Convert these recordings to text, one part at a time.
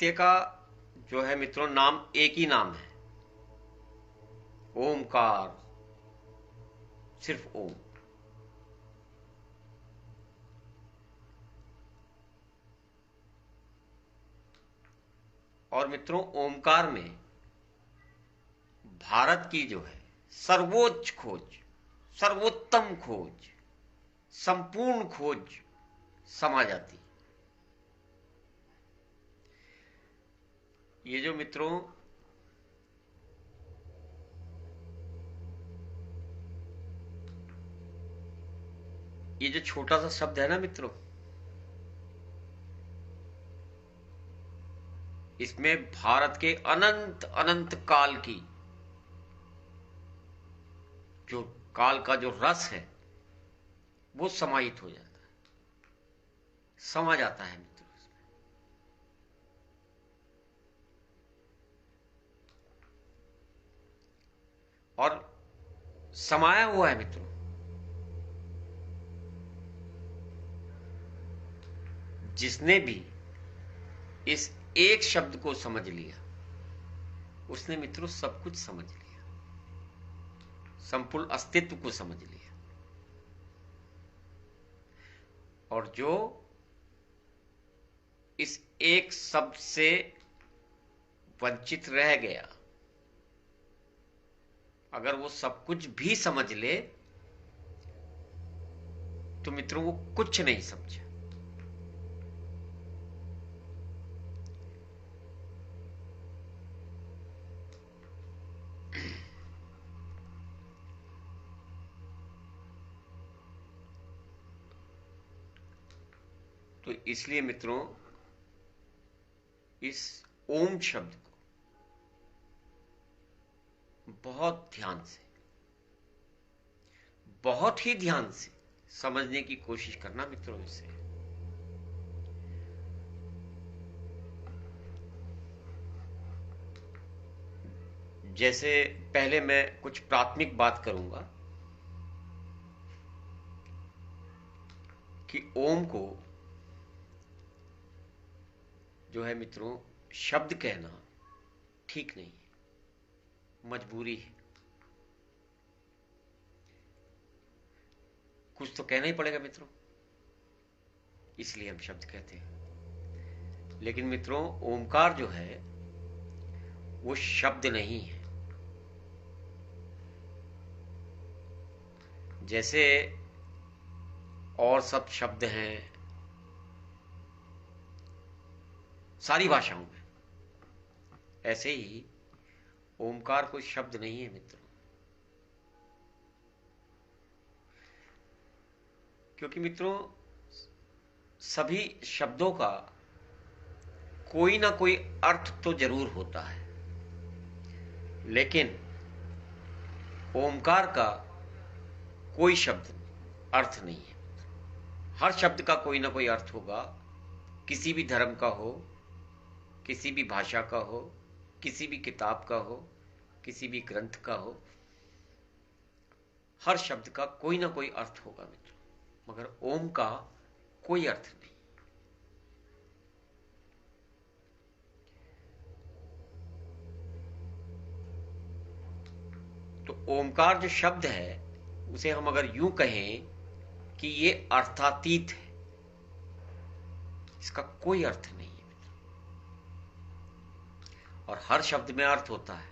सत्य का जो है मित्रों नाम एक ही नाम है, ओमकार, सिर्फ ओम। और मित्रों ओमकार में भारत की जो है सर्वोच्च खोज, सर्वोत्तम खोज, संपूर्ण खोज समा जाती। ये जो मित्रों ये जो छोटा सा शब्द है ना मित्रों, इसमें भारत के अनंत अनंत काल की जो काल का जो रस है वो समाहित हो जाता है, समा जाता है मित्रों इसमें। और समाया हुआ है मित्रों। जिसने भी इस एक शब्द को समझ लिया उसने मित्रों सब कुछ समझ लिया, संपूर्ण अस्तित्व को समझ लिया। और जो इस एक शब्द से वंचित रह गया, अगर वो सब कुछ भी समझ ले तो मित्रों वो कुछ नहीं समझा। तो इसलिए मित्रों इस ओम शब्द को बहुत ध्यान से, बहुत ही ध्यान से समझने की कोशिश करना मित्रों। इसे जैसे पहले मैं कुछ प्राथमिक बात करूंगा कि ओम को जो है मित्रों शब्द कहना ठीक नहीं है, मजबूरी है। कुछ तो कहना ही पड़ेगा मित्रों, इसलिए हम शब्द कहते हैं। लेकिन मित्रों ओमकार जो है वो शब्द नहीं है। जैसे और सब शब्द हैं सारी भाषाओं में, ऐसे ही ओमकार कोई शब्द नहीं है मित्रों। क्योंकि मित्रों सभी शब्दों का कोई ना कोई अर्थ तो जरूर होता है, लेकिन ओमकार का कोई शब्द अर्थ नहीं है। हर शब्द का कोई ना कोई अर्थ होगा, किसी भी धर्म का हो, किसी भी भाषा का हो, किसी भी किताब का हो, किसी भी ग्रंथ का हो। हर शब्द का कोई ना कोई अर्थ होगा मित्रों, मगर ओम का कोई अर्थ नहीं। तो ओमकार जो शब्द है उसे हम अगर यूं कहें कि ये अर्थातीत है, इसका कोई अर्थ नहीं है मित्रों। और हर शब्द में अर्थ होता है,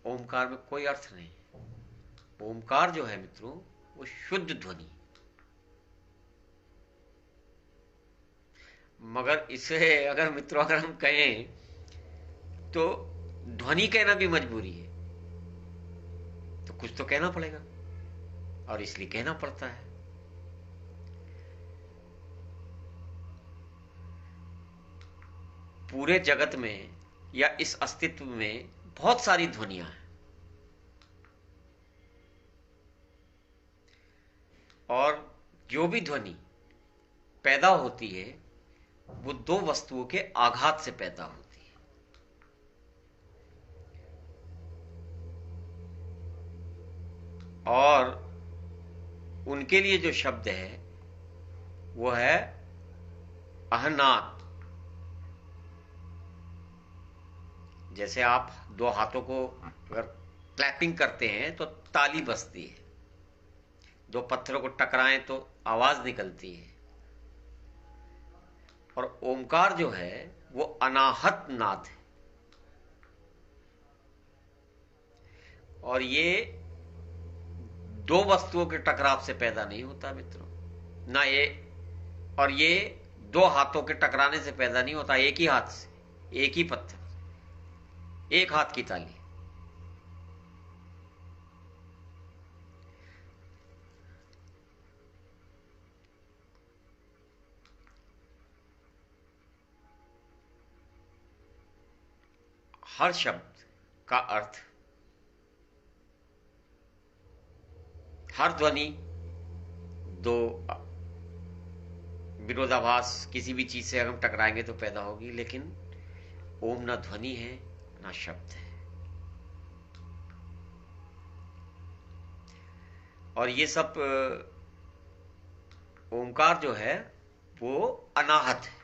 ओमकार में कोई अर्थ नहीं। ओमकार जो है मित्रों वो शुद्ध ध्वनि, मगर इसे अगर मित्रों अगर हम कहें तो ध्वनि कहना भी मजबूरी है, तो कुछ तो कहना पड़ेगा और इसलिए कहना पड़ता है। पूरे जगत में या इस अस्तित्व में बहुत सारी ध्वनियां हैं, और जो भी ध्वनि पैदा होती है वो दो वस्तुओं के आघात से पैदा होती है। और उनके लिए जो शब्द है वो है अहनाद, जैसे आप दो हाथों को अगर क्लैपिंग करते हैं तो ताली बजती है, दो पत्थरों को टकराएं तो आवाज निकलती है। और ओमकार जो है वो अनाहत नाद है। और ये दो वस्तुओं के टकराव से पैदा नहीं होता मित्रों, ना ये, और ये दो हाथों के टकराने से पैदा नहीं होता, एक ही हाथ से, एक ही पत्थर, एक हाथ की ताली। हर शब्द का अर्थ, हर ध्वनि, दो विरोधाभास किसी भी चीज से अगर हम टकराएंगे तो पैदा होगी, लेकिन ओम ना ध्वनि है ना शब्द है। और ये सब ओमकार जो है वो अनाहत है।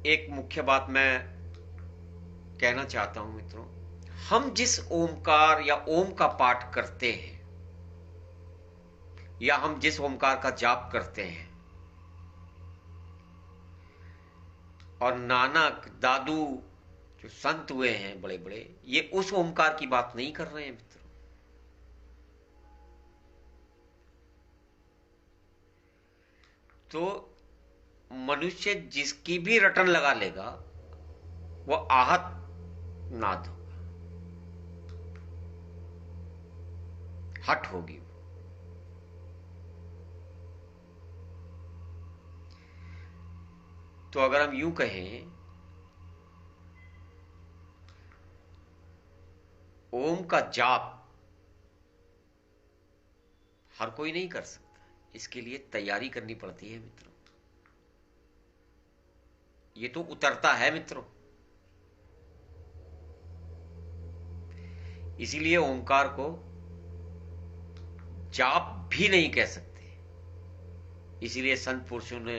एक मुख्य बात मैं कहना चाहता हूं मित्रों, हम जिस ओमकार या ओम का पाठ करते हैं या हम जिस ओमकार का जाप करते हैं, और नानक दादू जो संत हुए हैं बड़े बड़े, ये उस ओमकार की बात नहीं कर रहे हैं मित्रों। तो मनुष्य जिसकी भी रटन लगा लेगा वो आहत नाद होगा, हट होगी। तो अगर हम यूं कहें, ओम का जाप हर कोई नहीं कर सकता, इसके लिए तैयारी करनी पड़ती है मित्रों। ये तो उतरता है मित्रों। इसीलिए ओंकार को जाप भी नहीं कह सकते, इसीलिए संत पुरुषों ने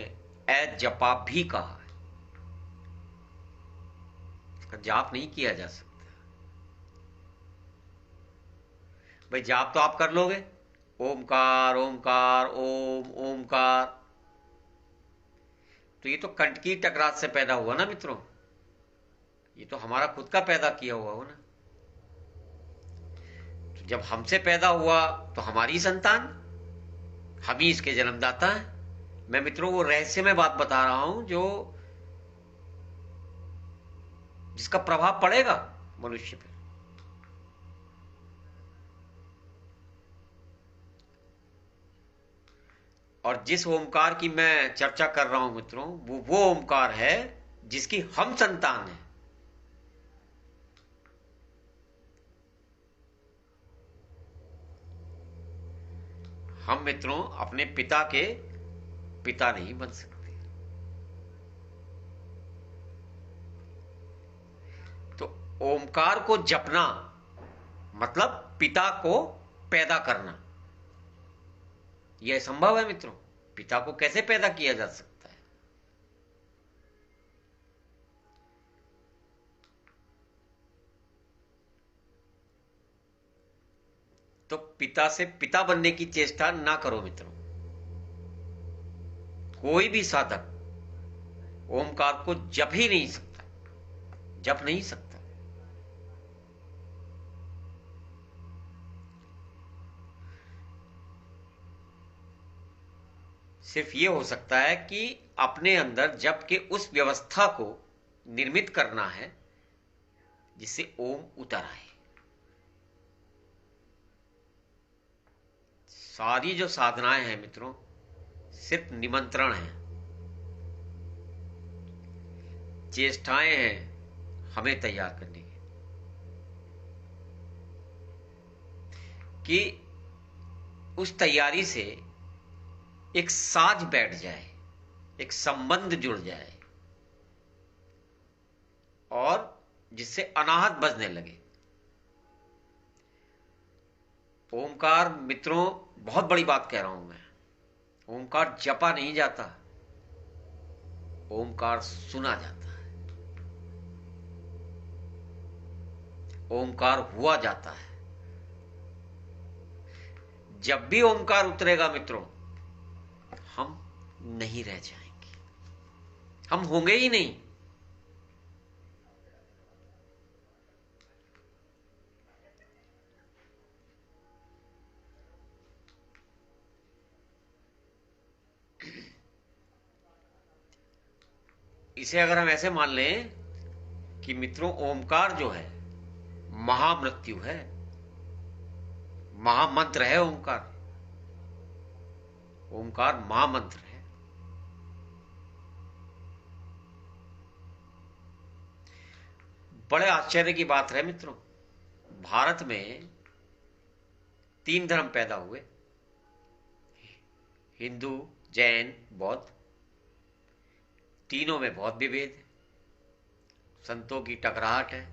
ए जपा भी कहा है। इसका जाप नहीं किया जा सकता। भाई जाप तो आप कर लोगे, ओमकार ओमकार ओम ओमकार, तो ये तो कंठ की टकरार से पैदा हुआ ना मित्रों, ये तो हमारा खुद का पैदा किया हुआ हो ना। तो जब हमसे पैदा हुआ तो हमारी संतान, हम ही इसके जन्मदाता हैं। मैं मित्रों वो रहस्यमय बात बता रहा हूं जो जिसका प्रभाव पड़ेगा मनुष्य पे। और जिस ओमकार की मैं चर्चा कर रहा हूं मित्रों, वो ओमकार है जिसकी हम संतान है। हम मित्रों अपने पिता के पिता नहीं बन सकते। तो ओमकार को जपना मतलब पिता को पैदा करना, यह संभव है मित्रों। पिता को कैसे पैदा किया जा सकता है? तो पिता से पिता बनने की चेष्टा ना करो मित्रों। कोई भी साधक ओमकार को जप ही नहीं सकता, जप नहीं सकता। सिर्फ यह हो सकता है कि अपने अंदर जप के उस व्यवस्था को निर्मित करना है जिससे ओम उतर आए। सारी जो साधनाएं हैं मित्रों सिर्फ निमंत्रण है, चेष्टाएं हैं हमें तैयार करने की, कि उस तैयारी से एक साज बैठ जाए, एक संबंध जुड़ जाए, और जिससे अनाहत बजने लगे। ओमकार मित्रों, बहुत बड़ी बात कह रहा हूं मैं, ओमकार जपा नहीं जाता, ओमकार सुना जाता है, ओमकार हुआ जाता है। जब भी ओमकार उतरेगा मित्रों, हम नहीं रह जाएंगे, हम होंगे ही नहीं। इसे अगर हम ऐसे मान लें कि मित्रों ओमकार जो है महामृत्यु है, महामंत्र है ओमकार, ओमकार महामंत्र है। बड़े आश्चर्य की बात है मित्रों, भारत में 3 धर्म पैदा हुए, हिंदू, जैन, बौद्ध। तीनों में बहुत विभेद है, संतों की टकराहट है,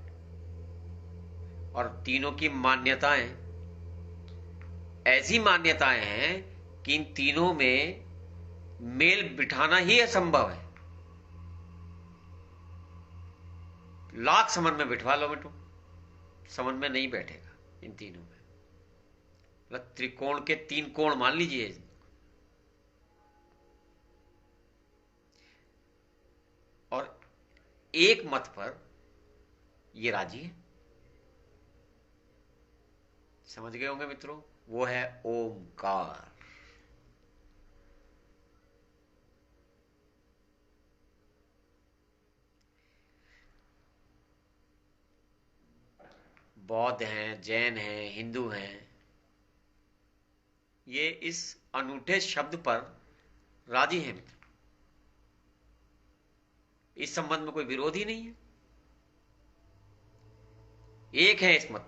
और तीनों की मान्यताएं ऐसी मान्यताएं हैं कि इन तीनों में मेल बिठाना ही असंभव है। लाख समझ में बिठवा लो मित्रों, समझ में नहीं बैठेगा इन तीनों में। मतलब त्रिकोण के 3 कोण मान लीजिए, और एक मत पर ये राजी है। समझ गए होंगे मित्रों, वो है ओमकार। बौद्ध हैं, जैन हैं, हिंदू हैं, ये इस अनूठे शब्द पर राजी हैं मित्र। इस संबंध में कोई विरोध ही नहीं है, एक है इस मत।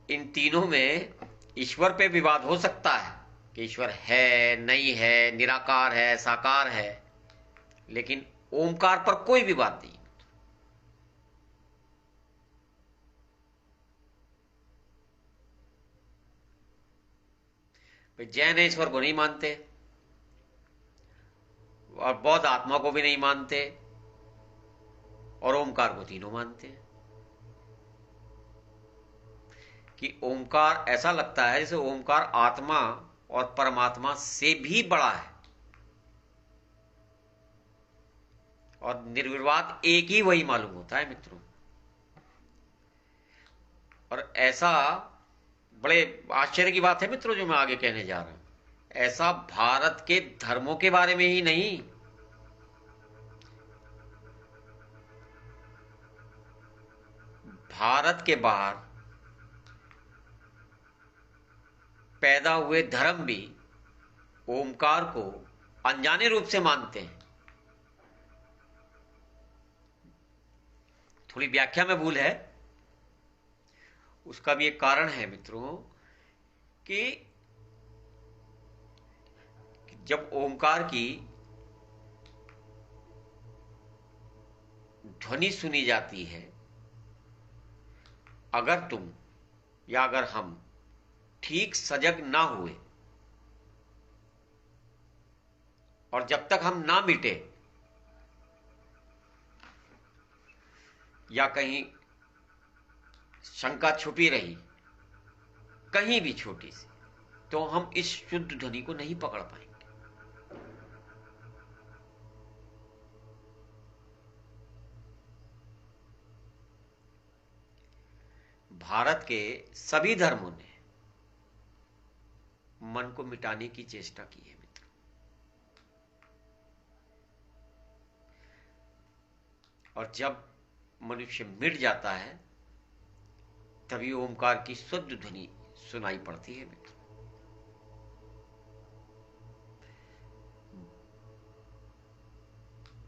इन तीनों में ईश्वर पे विवाद हो सकता है कि ईश्वर है, नहीं है, निराकार है, साकार है, लेकिन ओमकार पर कोई विवाद नहीं। जैन ईश्वर को नहीं मानते और बौद्ध आत्मा को भी नहीं मानते, और ओमकार को तीनों मानते हैं। कि ओमकार ऐसा लगता है जैसे ओमकार आत्मा और परमात्मा से भी बड़ा है, और निर्विवाद एक ही वही मालूम होता है मित्रों। और ऐसा बड़े आश्चर्य की बात है मित्रों जो मैं आगे कहने जा रहा हूं, ऐसा भारत के धर्मों के बारे में ही नहीं, भारत के बाहर पैदा हुए धर्म भी ओमकार को अनजाने रूप से मानते हैं। थोड़ी व्याख्या में भूल है, उसका भी एक कारण है मित्रों कि जब ओमकार की ध्वनि सुनी जाती है, अगर तुम या अगर हम ठीक सजग ना हुए और जब तक हम ना मिटे या कहीं शंका छुपी रही कहीं भी छोटी सी, तो हम इस शुद्ध ध्वनि को नहीं पकड़ पाएंगे। भारत के सभी धर्मों ने मन को मिटाने की चेष्टा की है मित्र, और जब मनुष्य मिट जाता है तभी ओमकार की शुद्ध ध्वनि सुनाई पड़ती है मित्र।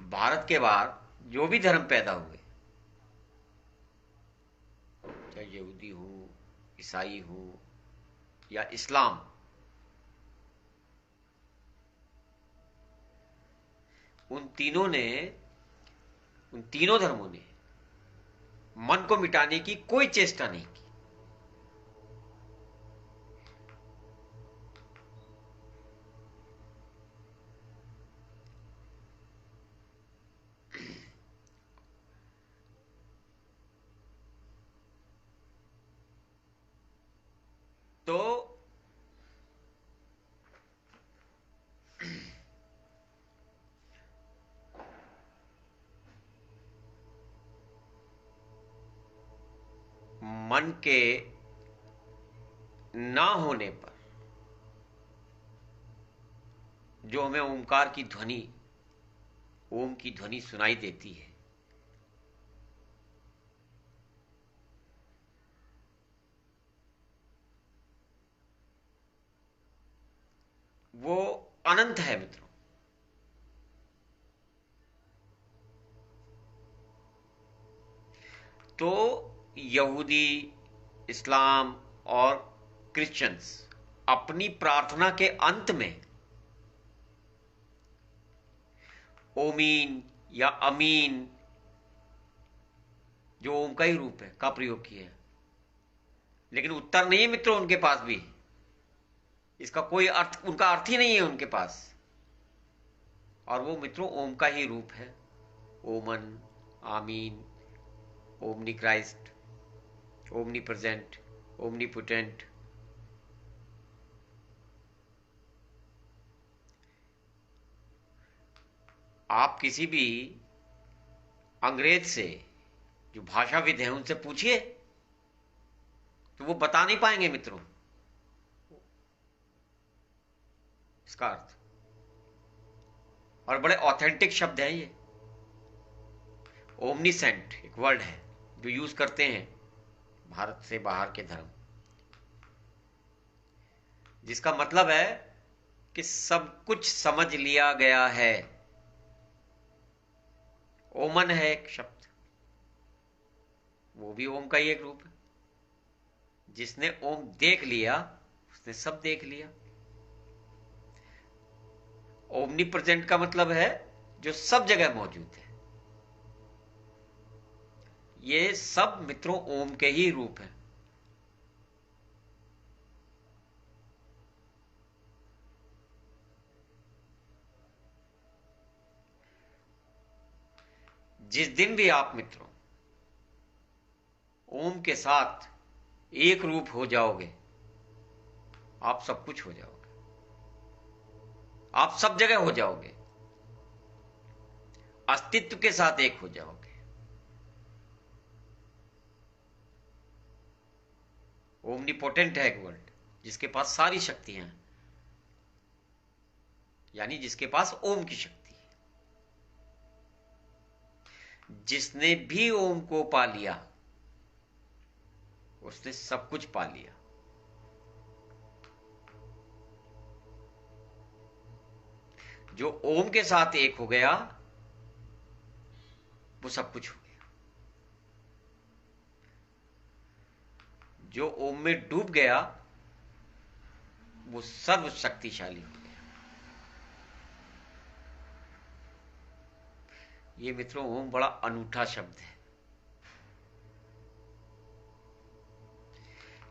भारत के बाहर जो भी धर्म पैदा हुए, चाहे यहूदी हो, ईसाई हो या इस्लाम, उन तीनों ने, उन तीनों धर्मों ने मन को मिटाने की कोई चेष्टा नहीं की। तो मन के ना होने पर जो हमें ओमकार की ध्वनि, ओम की ध्वनि सुनाई देती है, वो अनंत है मित्रों। तो यहूदी, इस्लाम और क्रिश्चियंस अपनी प्रार्थना के अंत में ओमीन या अमीन, जो ओम का ही रूप है, का प्रयोग किया है। लेकिन उत्तर नहीं है मित्रों उनके पास भी। इसका कोई अर्थ, उनका अर्थ ही नहीं है उनके पास। और वो मित्रों ओम का ही रूप है। ओमन, आमीन, omni Christ, omnipresent, omnipotent. आप किसी भी अंग्रेज से, जो भाषाविद हैं, उनसे पूछिए तो वो बता नहीं पाएंगे मित्रों इसका अर्थ। और बड़े ऑथेंटिक शब्द हैं ये। ओमनीसेंट एक वर्ड है जो यूज करते हैं भारत से बाहर के धर्म, जिसका मतलब है कि सब कुछ समझ लिया गया है। ओमन है एक शब्द, वो भी ओम का ही एक रूप है। जिसने ओम देख लिया उसने सब देख लिया। ओमनी प्रेजेंट का मतलब है जो सब जगह मौजूद है। ये सब मित्रों ओम के ही रूप हैं। जिस दिन भी आप मित्रों ओम के साथ एक रूप हो जाओगे, आप सब कुछ हो जाओगे, आप सब जगह हो जाओगे, अस्तित्व के साथ एक हो जाओगे। ओमनीपोटेंट है एक वर्ड, जिसके पास सारी शक्तियां हैं, यानी जिसके पास ओम की शक्ति है। जिसने भी ओम को पा लिया उसने सब कुछ पा लिया। जो ओम के साथ एक हो गया वो सब कुछ हो गया। जो ओम में डूब गया वो सर्व शक्तिशाली हो गया। ये मित्रों ओम बड़ा अनूठा शब्द है,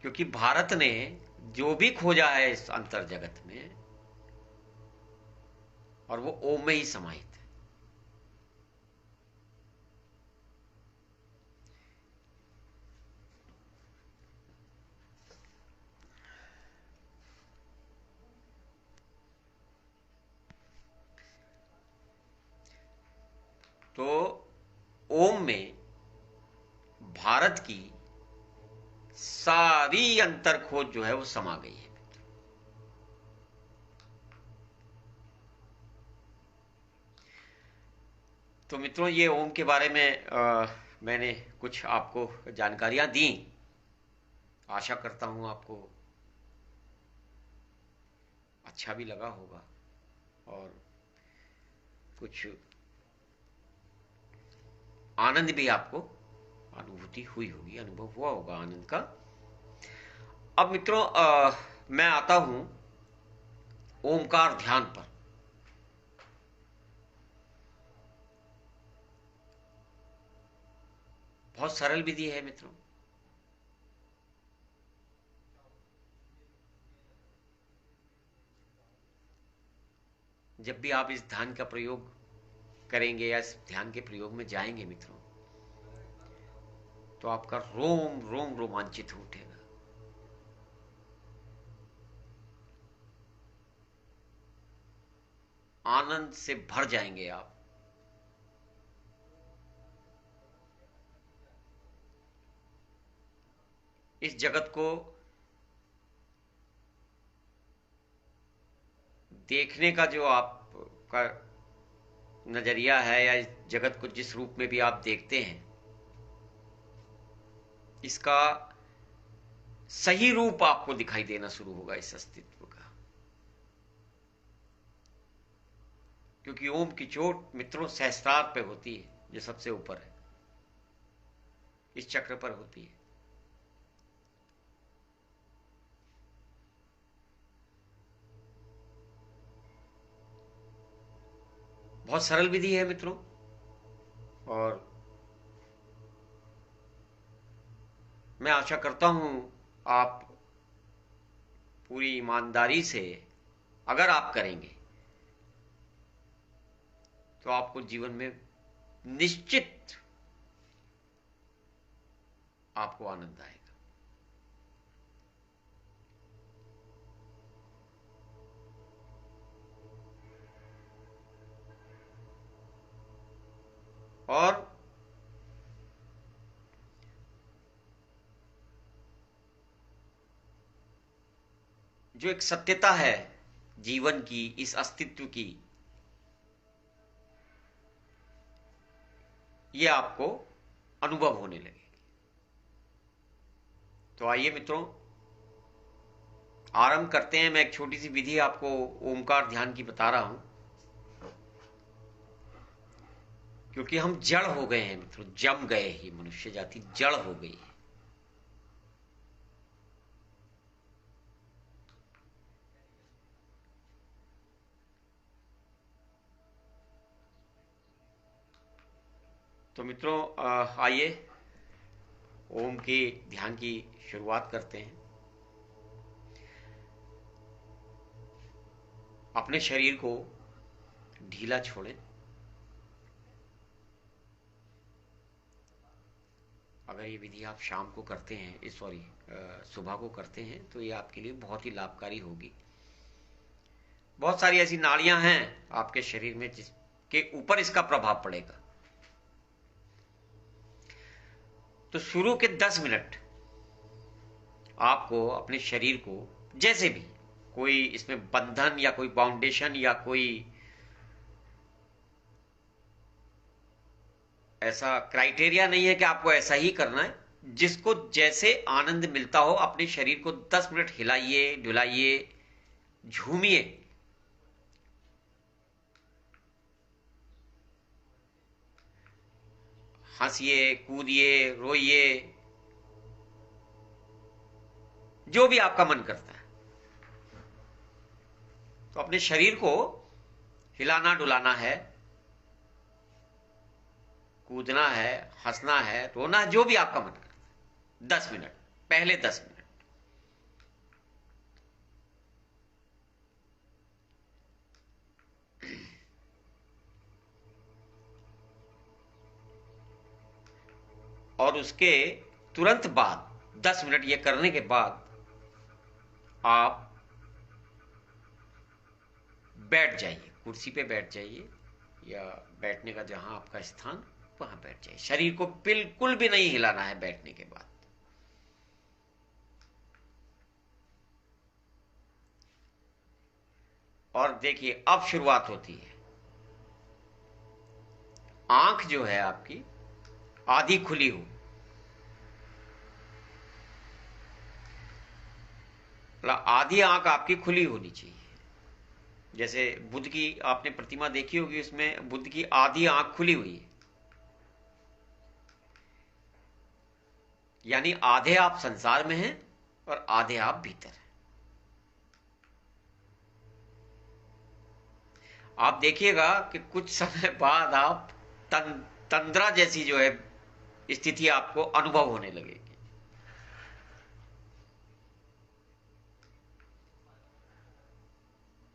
क्योंकि भारत ने जो भी खोजा है इस अंतर जगत में, और वो ओम में ही समाहित है। तो ओम में भारत की सारी अंतर खोज जो है वो समा गई है। तो मित्रों ये ओम के बारे में मैंने कुछ आपको जानकारियां दी। आशा करता हूं आपको अच्छा भी लगा होगा और कुछ आनंद भी आपको अनुभूति हुई होगी, अनुभव हुआ होगा आनंद का। अब मित्रों मैं आता हूं ओमकार ध्यान पर। बहुत सरल विधि है मित्रों। जब भी आप इस ध्यान का प्रयोग करेंगे या इस ध्यान के प्रयोग में जाएंगे मित्रों, तो आपका रोम रोम रोमांचित हो उठेगा। आनंद से भर जाएंगे आप। इस जगत को देखने का जो आपका नजरिया है, या इस जगत को जिस रूप में भी आप देखते हैं, इसका सही रूप आपको दिखाई देना शुरू होगा, इस अस्तित्व का। क्योंकि ओम की चोट मित्रों सहस्त्रार पे होती है, जो सबसे ऊपर है, इस चक्र पर होती है। बहुत सरल विधि है मित्रों, और मैं आशा करता हूं आप पूरी ईमानदारी से अगर आप करेंगे तो आपको जीवन में निश्चित आपको आनंद आएगा। और जो एक सत्यता है जीवन की, इस अस्तित्व की, ये आपको अनुभव होने लगेगी। तो आइए मित्रों, आरंभ करते हैं। मैं एक छोटी सी विधि आपको ओमकार ध्यान की बता रहा हूं, क्योंकि हम जड़ हो गए हैं मित्रों, जम गए ही, मनुष्य जाति जड़ हो गई है। तो मित्रों आइए ओम के ध्यान की शुरुआत करते हैं। अपने शरीर को ढीला छोड़ें। अगर ये विधि आप शाम को करते हैं, सॉरी सुबह को करते हैं, तो ये आपके लिए बहुत ही लाभकारी होगी। बहुत सारी ऐसी नाड़ियां हैं आपके शरीर में जिसके ऊपर इसका प्रभाव पड़ेगा। तो शुरू के 10 मिनट आपको अपने शरीर को, जैसे भी, कोई इसमें बंधन या कोई बाउंडेशन या कोई ऐसा क्राइटेरिया नहीं है कि आपको ऐसा ही करना है। जिसको जैसे आनंद मिलता हो, अपने शरीर को 10 मिनट हिलाइए, डुलाइए, झूमिए। हंसिए, कूदिए, रोइए, जो भी आपका मन करता है। तो अपने शरीर को हिलाना डुलाना है, कूदना है, हंसना है, रोना है, जो भी आपका मन करता है। 10 मिनट, पहले 10 मिनट। और उसके तुरंत बाद 10 मिनट ये करने के बाद आप बैठ जाइए, कुर्सी पे बैठ जाइए, या बैठने का जहां आपका स्थान, वहां बैठ जाइए। शरीर को बिल्कुल भी नहीं हिलाना है बैठने के बाद। और देखिए अब शुरुआत होती है। आंख जो है आपकी आधी खुली हो, आधी आंख आपकी खुली होनी चाहिए। जैसे बुद्ध की आपने प्रतिमा देखी होगी, उसमें बुद्ध की आधी आंख खुली हुई है, यानी आधे आप संसार में हैं और आधे आप भीतर हैं। आप देखिएगा कि कुछ समय बाद आप तंद्रा जैसी जो है स्थिति आपको अनुभव होने लगेगी।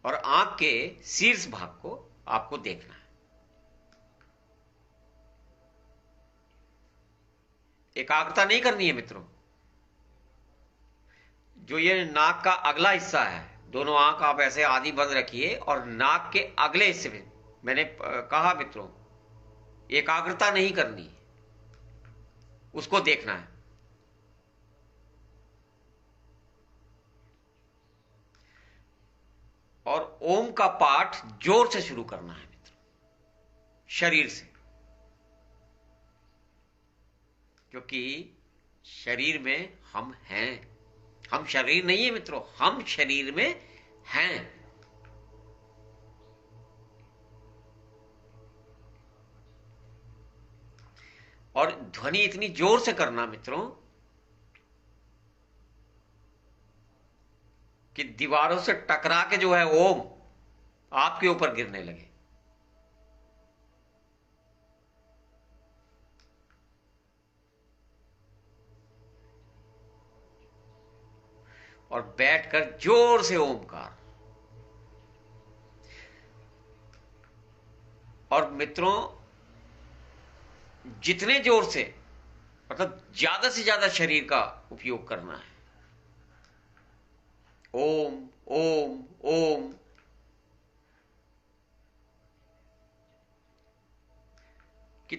और आंख के शीर्ष भाग को आपको देखना है। एकाग्रता नहीं करनी है मित्रों। जो ये नाक का अगला हिस्सा है, दोनों आंख आप ऐसे आधी बंद रखिए और नाक के अगले हिस्से में मैंने कहा मित्रों, एकाग्रता नहीं करनी, उसको देखना है। और ओम का पाठ जोर से शुरू करना है मित्रों, शरीर से, क्योंकि शरीर में हम हैं। हम शरीर नहीं है मित्रों, हम शरीर में हैं। और ध्वनि इतनी जोर से करना मित्रों कि दीवारों से टकरा के जो है ओम आपके ऊपर गिरने लगे। और बैठकर जोर से ओमकार। और मित्रों जितने जोर से, मतलब ज्यादा से ज्यादा शरीर का उपयोग करना है। ओम ओम ओम। कि,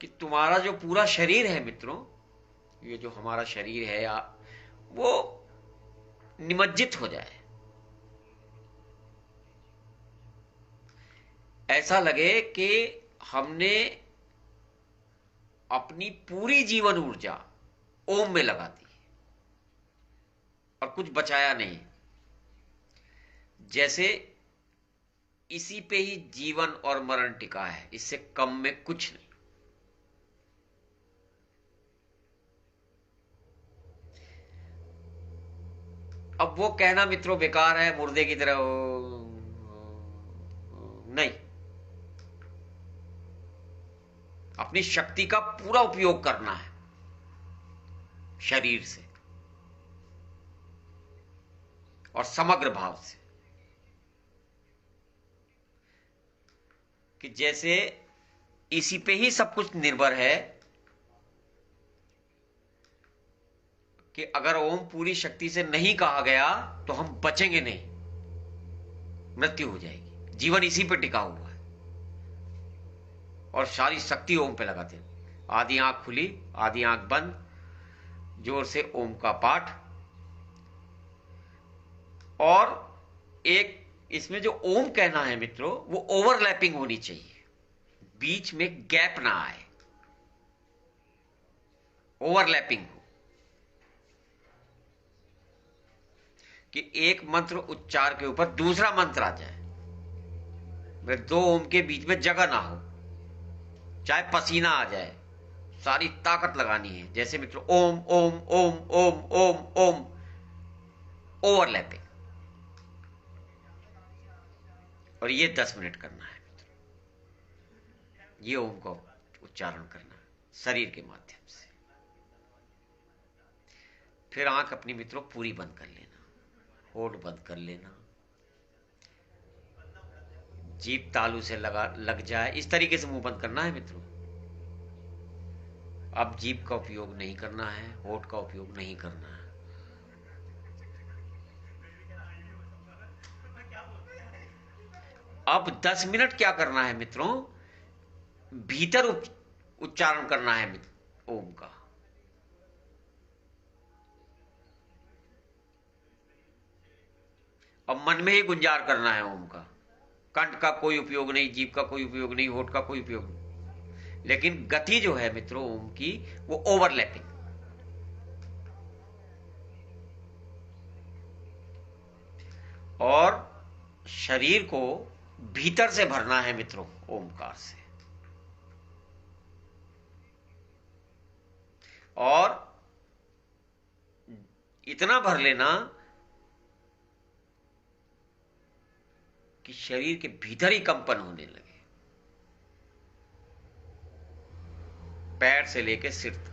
कि तुम्हारा जो पूरा शरीर है मित्रों, ये जो हमारा शरीर है वो निमज्जित हो जाए। ऐसा लगे कि हमने अपनी पूरी जीवन ऊर्जा ओम में लगा दी और कुछ बचाया नहीं। जैसे इसी पे ही जीवन और मरण टिका है, इससे कम में कुछ नहीं। अब वो कहना मित्रों बेकार है, मुर्दे की तरह नहीं। अपनी शक्ति का पूरा उपयोग करना है शरीर से और समग्र भाव से। कि जैसे इसी पे ही सब कुछ निर्भर है कि अगर ओम पूरी शक्ति से नहीं कहा गया तो हम बचेंगे नहीं, मृत्यु हो जाएगी। जीवन इसी पे टिका हुआ है और सारी शक्ति ओम पे लगाते हैं। आधी आंख खुली, आधी आंख बंद, जोर से ओम का पाठ। और एक इसमें जो ओम कहना है मित्रों, वो ओवरलैपिंग होनी चाहिए, बीच में गैप ना आए, ओवरलैपिंग हो। कि एक मंत्र उच्चार के ऊपर दूसरा मंत्र आ जाए, दो ओम के बीच में जगह ना हो, चाहे पसीना आ जाए, सारी ताकत लगानी है। जैसे मित्रों ओम ओम ओम ओम ओम ओम, ओवरलैपिंग। और ये 10 मिनट करना है मित्रों, ये ओम का उच्चारण करना है शरीर के माध्यम से। फिर आंख अपनी मित्रों पूरी बंद कर लेना, होठ बंद कर लेना, जीभ तालू से लग जाए, इस तरीके से मुंह बंद करना है मित्रों। अब जीभ का उपयोग नहीं करना है, होठ का उपयोग नहीं करना है। अब 10 मिनट क्या करना है मित्रों, भीतर उच्चारण करना है ओम का। अब मन में ही गुंजार करना है ओम का। कंठ का कोई उपयोग नहीं, जीभ का कोई उपयोग नहीं, होठ का कोई उपयोग नहीं। लेकिन गति जो है मित्रों ओम की, वो ओवरलैपिंग। और शरीर को भीतर से भरना है मित्रों ओमकार से। और इतना भर लेना कि शरीर के भीतर ही कंपन होने लगे। पैर से लेकर सिर तक,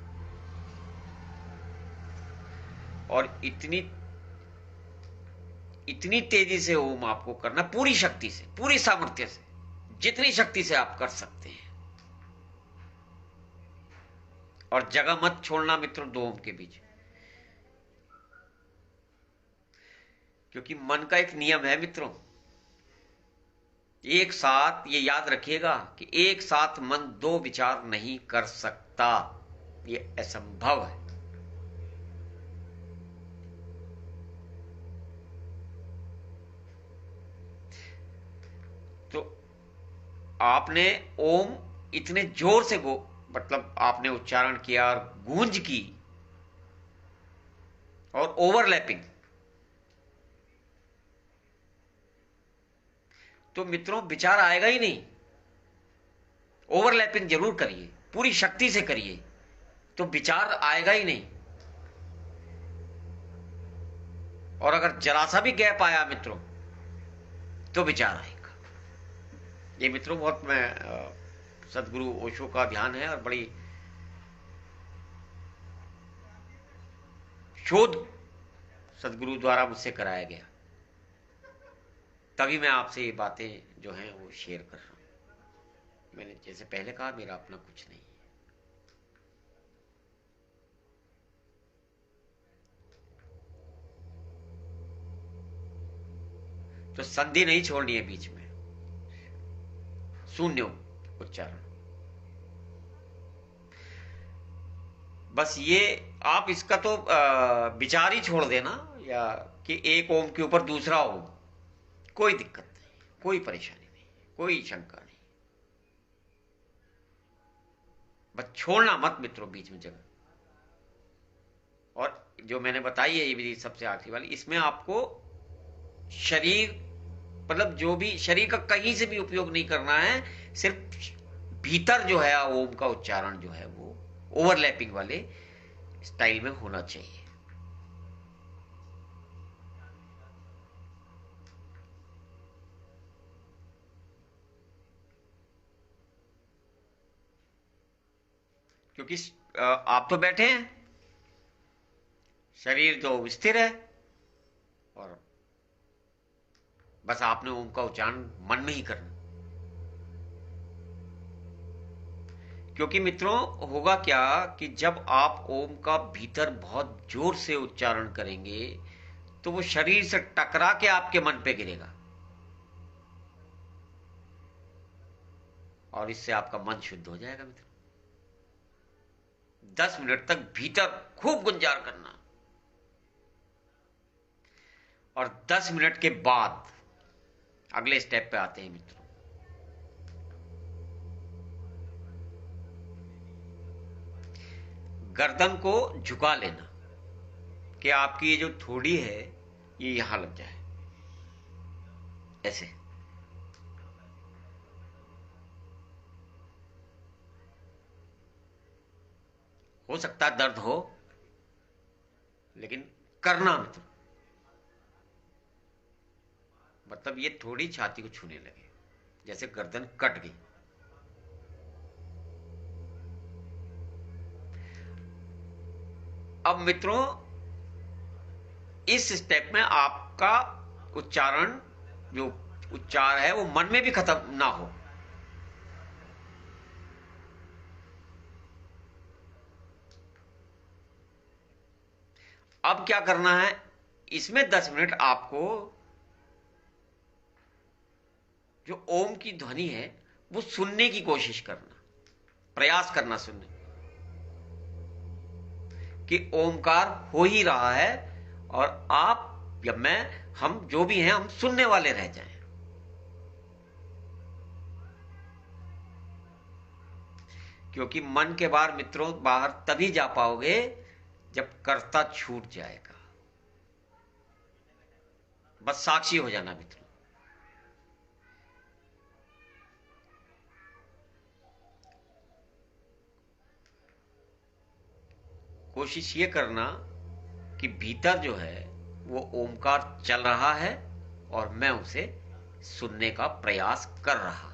और इतनी इतनी तेजी से ओम आपको करना, पूरी शक्ति से, पूरी सामर्थ्य से, जितनी शक्ति से आप कर सकते हैं। और जगह मत छोड़ना मित्रों दो ओम के बीच, क्योंकि मन का एक नियम है मित्रों, एक साथ ये याद रखिएगा कि एक साथ मन दो विचार नहीं कर सकता, ये असंभव है। तो आपने ओम इतने जोर से मतलब आपने उच्चारण किया और गूंज की और ओवरलैपिंग, तो मित्रों विचार आएगा ही नहीं। ओवरलैपिंग जरूर करिए, पूरी शक्ति से करिए, तो विचार आएगा ही नहीं। और अगर जरा सा भी गैप आया मित्रों तो विचार आएगा। ये मित्रों बहुत सदगुरु ओशो का ध्यान है और बड़ी शोध सदगुरु द्वारा मुझसे कराया गया, तभी मैं आपसे ये बातें जो हैं वो शेयर कर रहा हूं। मैंने जैसे पहले कहा, मेरा अपना कुछ नहीं है। तो संधि नहीं छोड़नी है बीच में, शून्य उच्चारण। बस ये आप इसका तो विचार ही छोड़ देना, या कि एक ओम के ऊपर दूसरा ओम, कोई दिक्कत नहीं, कोई परेशानी नहीं, कोई शंका नहीं। बस छोड़ना मत मित्रों बीच में जगह। और जो मैंने बताई है ये विधि सबसे आखिरी वाली, इसमें आपको शरीर, मतलब जो भी शरीर का कहीं से भी उपयोग नहीं करना है, सिर्फ भीतर जो है ओम का उच्चारण जो है वो ओवरलैपिंग वाले स्टाइल में होना चाहिए। क्योंकि आप तो बैठे हैं, शरीर तो स्थिर है, और बस आपने ओम का उच्चारण मन में ही करना। क्योंकि मित्रों होगा क्या कि जब आप ओम का भीतर बहुत जोर से उच्चारण करेंगे तो वो शरीर से टकरा के आपके मन पे गिरेगा, और इससे आपका मन शुद्ध हो जाएगा मित्रों। 10 मिनट तक भीतर खूब गुंजार करना, और 10 मिनट के बाद अगले स्टेप पे आते हैं मित्रों। गर्दन को झुका लेना कि आपकी ये जो थोड़ी है ये यहां लग जाए, ऐसे। हो सकता है दर्द हो, लेकिन करना मित्र, मतलब ये थोड़ी छाती को छूने लगे, जैसे गर्दन कट गई। अब मित्रों इस स्टेप में आपका उच्चारण, जो उच्चार है वो मन में भी खत्म ना हो। अब क्या करना है, इसमें 10 मिनट आपको जो ओम की ध्वनि है वो सुनने की कोशिश करना, प्रयास करना सुनने कि ओमकार हो ही रहा है, और आप या मैं, हम जो भी हैं, हम सुनने वाले रह जाएं। क्योंकि मन के बाहर मित्रों बाहर तभी जा पाओगे जब कर्ता छूट जाएगा। बस साक्षी हो जाना मित्रों। कोशिश ये करना कि भीतर जो है वो ओमकार चल रहा है और मैं उसे सुनने का प्रयास कर रहा।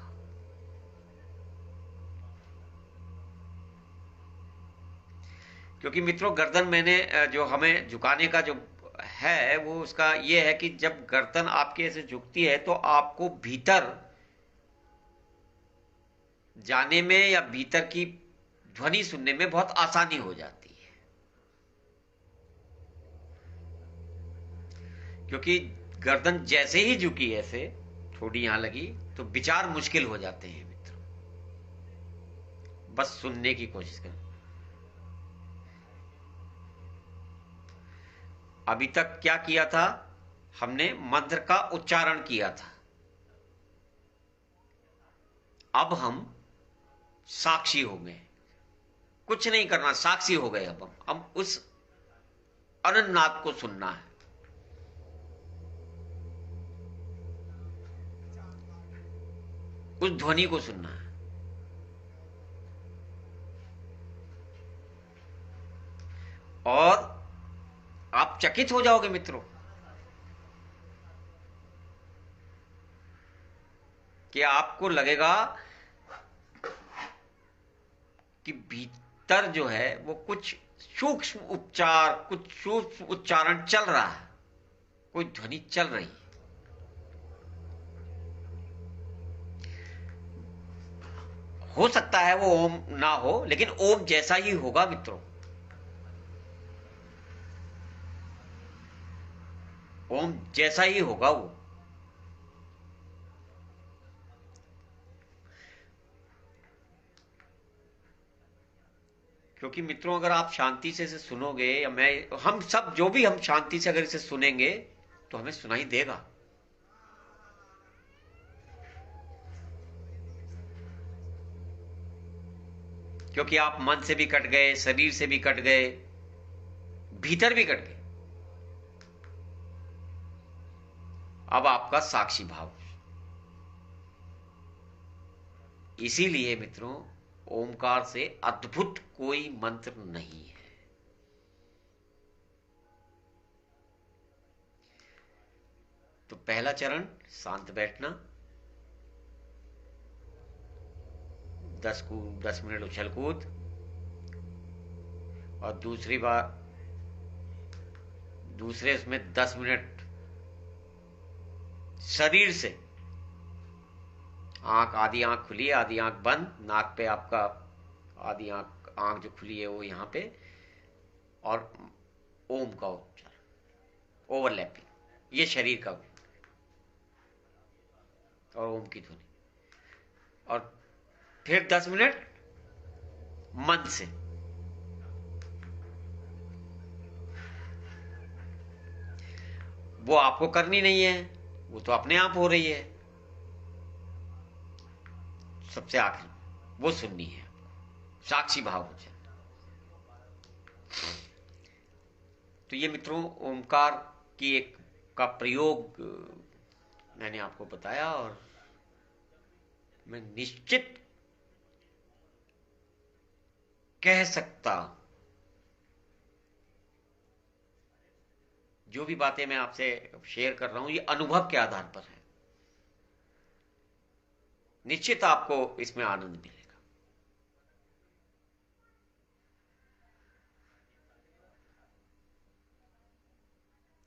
क्योंकि मित्रों गर्दन मैंने जो हमें झुकाने का जो है वो उसका ये है कि जब गर्दन आपके ऐसे झुकती है तो आपको भीतर जाने में या भीतर की ध्वनि सुनने में बहुत आसानी हो जाती है। क्योंकि गर्दन जैसे ही झुकी ऐसे थोड़ी यहां लगी तो विचार मुश्किल हो जाते हैं मित्रों। बस सुनने की कोशिश करें। अभी तक क्या किया था हमने? मंत्र का उच्चारण किया था। अब हम साक्षी हो गए, कुछ नहीं करना, साक्षी हो गए। अब हम उस अनंतनाद को सुनना है। उस ध्वनि को सुनना है। और आप चकित हो जाओगे मित्रों कि आपको लगेगा कि भीतर जो है वो कुछ सूक्ष्म उपचार, कुछ सूक्ष्म उच्चारण चल रहा है, कोई ध्वनि चल रही है। हो सकता है वो ओम ना हो, लेकिन ओम जैसा ही होगा मित्रों। ओम जैसा ही होगा वो। क्योंकि मित्रों अगर आप शांति से इसे सुनोगे, या मैं, हम सब जो भी हम शांति से अगर इसे सुनेंगे तो हमें सुनाई देगा। क्योंकि आप मन से भी कट गए, शरीर से भी कट गए, भीतर भी कट गए। अब आपका साक्षी भाव। इसीलिए मित्रों ओमकार से अद्भुत कोई मंत्र नहीं है। तो पहला चरण शांत बैठना, 10 मिनट उछल कूद, और दूसरे उसमें 10 मिनट शरीर से, आधी आंख खुली है, आधी आंख बंद, नाक पे आपका आधी आंख जो खुली है वो यहां पे, और ओम का उच्चारण, ओवरलैपिंग, ये शरीर का, और ओम की ध्वनि। और फिर 10 मिनट मन से। वो आपको करनी नहीं है, वो तो अपने आप हो रही है। सबसे आखिर वो सुननी है, साक्षी भाव हो जाए। तो ये मित्रों ओमकार की एक का प्रयोग मैंने आपको बताया, और मैं निश्चित कह सकता, जो भी बातें मैं आपसे शेयर कर रहा हूं ये अनुभव के आधार पर है। निश्चित आपको इसमें आनंद मिलेगा।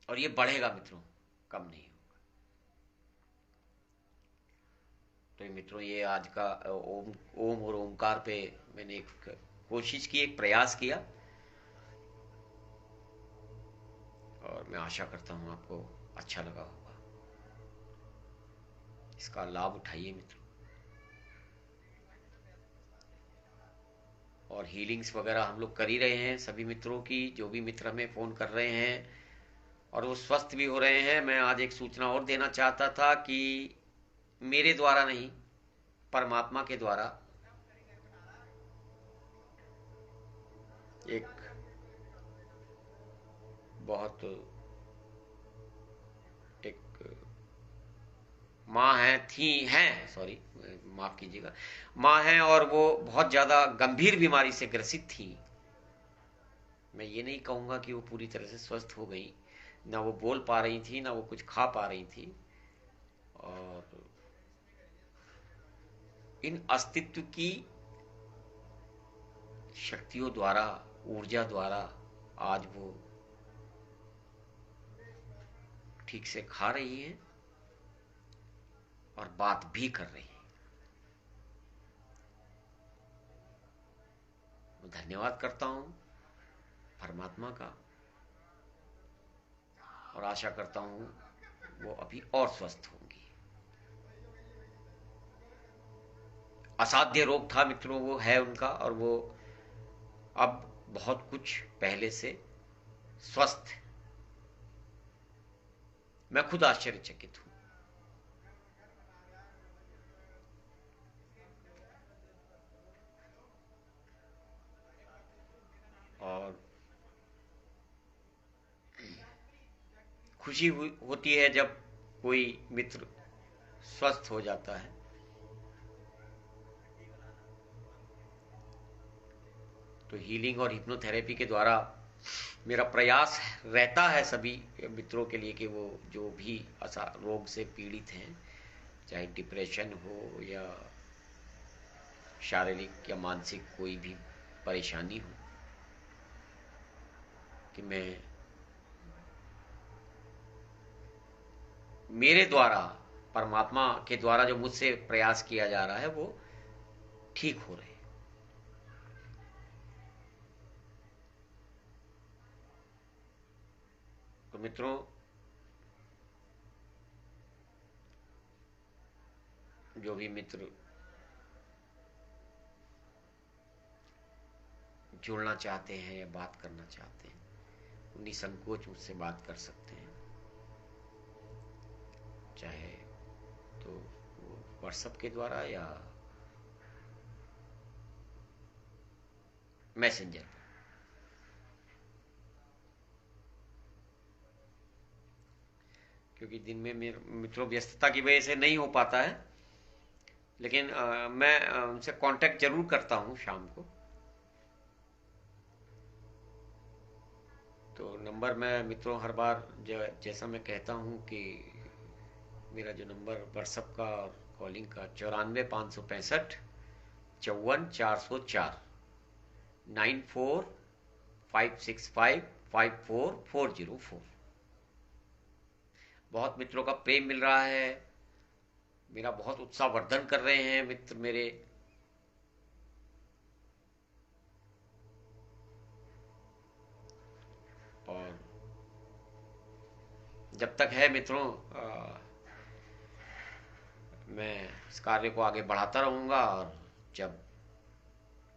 और ये बढ़ेगा मित्रों, कम नहीं होगा। तो ये मित्रों ये आज का ओम और ओमकार पे मैंने एक कोशिश की, एक प्रयास किया, और मैं आशा करता हूं आपको अच्छा लगा होगा। इसका लाभ उठाइए मित्रों। और हीलिंग्स वगैरह हम लोग कर ही रहे हैं सभी मित्रों की, जो भी मित्र हमें फ़ोन कर रहे हैं और वो स्वस्थ भी हो रहे हैं। मैं आज एक सूचना और देना चाहता था कि मेरे द्वारा नहीं, परमात्मा के द्वारा एक बहुत एक माँ हैं, थी हैं, सॉरी माफ़ कीजिएगा, माँ हैं, और वो बहुत ज़्यादा गंभीर बीमारी से ग्रसित थी। मैं ये नहीं कहूँगा कि वो पूरी तरह से स्वस्थ हो गई, ना वो बोल पा रही थी, ना वो कुछ खा पा रही थी, और इन अस्तित्व की शक्तियों द्वारा ऊर्जा द्वारा आज वो ठीक से खा रही हैं और बात भी कर रही हैं। मैं धन्यवाद करता हूं परमात्मा का और आशा करता हूं वो अभी और स्वस्थ होंगी। असाध्य रोग था मित्रों, वो है उनका, और वो अब बहुत कुछ पहले से स्वस्थ है। मैं खुद आश्चर्यचकित हूं। और खुशी होती है जब कोई मित्र स्वस्थ हो जाता है। तो हीलिंग और हिप्नोथेरेपी के द्वारा मेरा प्रयास रहता है सभी मित्रों के लिए कि वो जो भी रोग से पीड़ित हैं, चाहे डिप्रेशन हो या शारीरिक या मानसिक कोई भी परेशानी हो, कि मैं मेरे द्वारा, परमात्मा के द्वारा जो मुझसे प्रयास किया जा रहा है वो ठीक हो रहे। तो मित्रों, जो भी मित्र जुड़ना चाहते हैं या बात करना चाहते हैं, वो निसंकोच मुझसे बात कर सकते हैं, चाहे तो वो व्हाट्सएप के द्वारा या मैसेंजर पर। क्योंकि दिन में मेरे मित्रों व्यस्तता की वजह से नहीं हो पाता है, लेकिन मैं उनसे कांटेक्ट जरूर करता हूं शाम को। तो नंबर मैं मित्रों हर बार जैसा मैं कहता हूं कि मेरा जो नंबर व्हाट्सएप का और कॉलिंग का 94 565 54 404 94 565 54 404। बहुत मित्रों का प्रेम मिल रहा है, मेरा बहुत उत्साहवर्धन कर रहे हैं मित्र मेरे। और जब तक है मित्रों, मैं इस कार्य को आगे बढ़ाता रहूंगा, और जब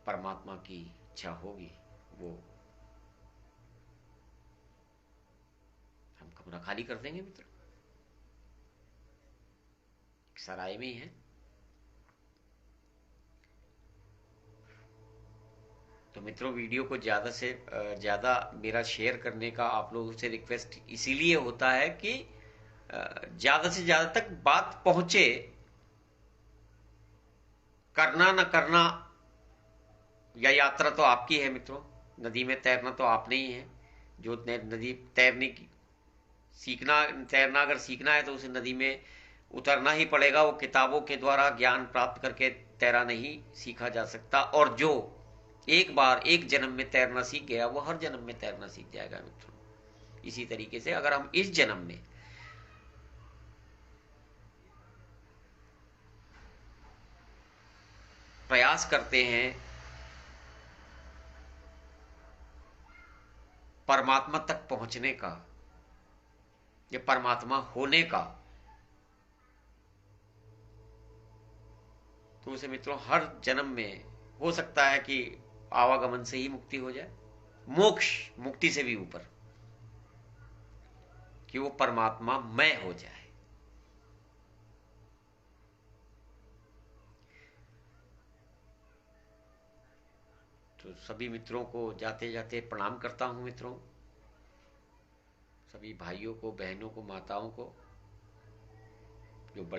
परमात्मा की इच्छा होगी वो हम कमरा खाली कर देंगे मित्र। सराय में ही है। तो मित्रों, वीडियो को ज़्यादा से ज़्यादा मेरा शेयर करने का आप लोगों से रिक्वेस्ट इसीलिए होता है कि ज़्यादा से ज़्यादा तक बात पहुंचे। करना न करना या यात्रा तो आपकी है मित्रों, नदी में तैरना तो आपने ही है। जो नदी तैरने की सीखना तैरना अगर सीखना है तो उसे नदी में उतरना ही पड़ेगा। वो किताबों के द्वारा ज्ञान प्राप्त करके तैरा नहीं सीखा जा सकता। और जो एक बार एक जन्म में तैरना सीख गया वो हर जन्म में तैरना सीख जाएगा मित्रों। इसी तरीके से अगर हम इस जन्म में प्रयास करते हैं परमात्मा तक पहुंचने का या परमात्मा होने का, तो उसे मित्रों हर जन्म में हो सकता है कि आवागमन से ही मुक्ति हो जाए, मोक्ष मुक्ति से भी ऊपर, कि वो परमात्मा मैं हो जाए। तो सभी मित्रों को जाते जाते प्रणाम करता हूं मित्रों, सभी भाइयों को, बहनों को, माताओं को।